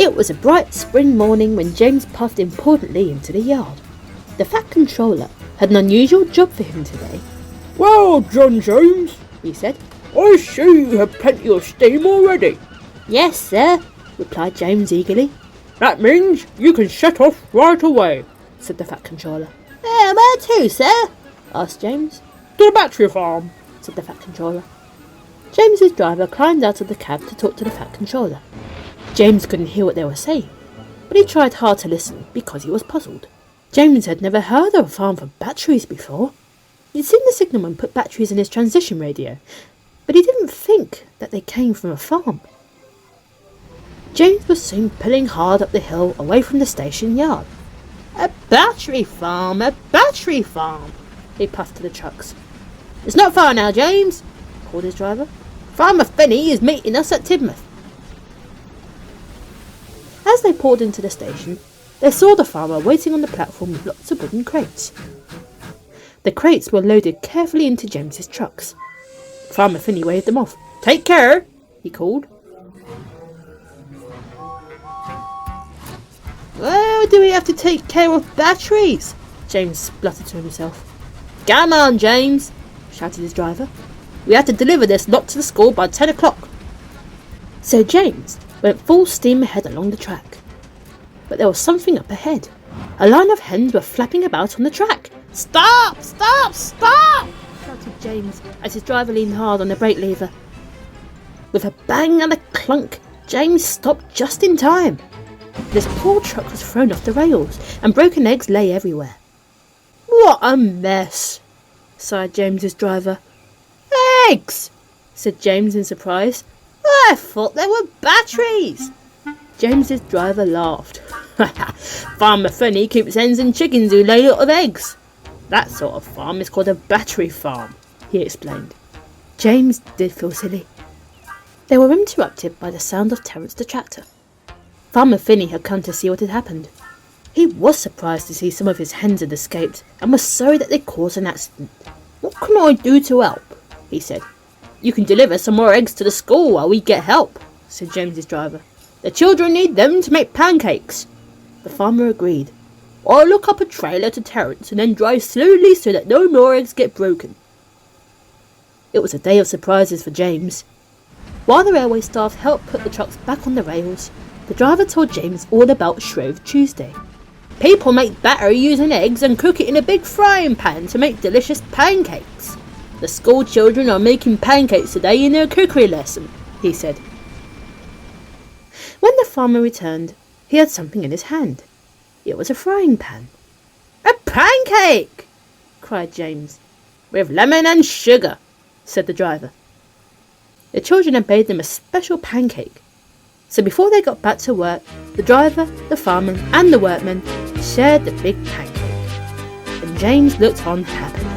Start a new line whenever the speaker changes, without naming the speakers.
It was a bright spring morning when James puffed importantly into the yard. The Fat Controller had an unusual job for him today.
"Well, John James," he said, "I see you have plenty of steam already."
"Yes, sir," replied James eagerly.
"That means you can set off right away,"
said the Fat Controller. "Where to, sir?" asked James.
"To the battery farm,"
said the Fat Controller. James's driver climbed out of the cab to talk to the Fat Controller. James couldn't hear what they were saying, but he tried hard to listen because he was puzzled. James had never heard of a farm for batteries before. He'd seen the signalman put batteries in his transition radio, but he didn't think that they came from a farm. James was soon pulling hard up the hill away from the station yard. "A battery farm, a battery farm," he puffed to the trucks. "It's not far now, James," called his driver. "Farmer Finney is meeting us at Tidmouth." As they pulled into the station, they saw the farmer waiting on the platform with lots of wooden crates. The crates were loaded carefully into James's trucks. Farmer Finney waved them off. "Take care," he called. "Why do we have to take care of batteries?" James spluttered to himself. "Come on, James," shouted his driver. "We have to deliver this lot to the school by 10 o'clock. So James went full steam ahead along the track. But there was something up ahead. A line of hens were flapping about on the track. "Stop! Stop! Stop!" shouted James as his driver leaned hard on the brake lever. With a bang and a clunk, James stopped just in time. This poor truck was thrown off the rails, and broken eggs lay everywhere. "What a mess!" sighed James's driver. "Eggs!" said James in surprise. "I thought they were batteries." James's driver laughed. "Farmer Finney keeps hens and chickens who lay a lot of eggs. That sort of farm is called a battery farm," he explained. James did feel silly. They were interrupted by the sound of Terence the tractor. Farmer Finney had come to see what had happened. He was surprised to see some of his hens had escaped, and was sorry that they'd caused an accident. "What can I do to help?" he said. "You can deliver some more eggs to the school while we get help," said James's driver. "The children need them to make pancakes." The farmer agreed. "I'll look up a trailer to Terence and then drive slowly so that no more eggs get broken." It was a day of surprises for James. While the railway staff helped put the trucks back on the rails, the driver told James all about Shrove Tuesday. "People make batter using eggs and cook it in a big frying pan to make delicious pancakes. The school children are making pancakes today in their cookery lesson," he said. When the farmer returned, he had something in his hand. It was a frying pan. "A pancake!" cried James. "With lemon and sugar," said the driver. The children had made them a special pancake. So before they got back to work, the driver, the farmer and the workmen shared the big pancake. And James looked on happily.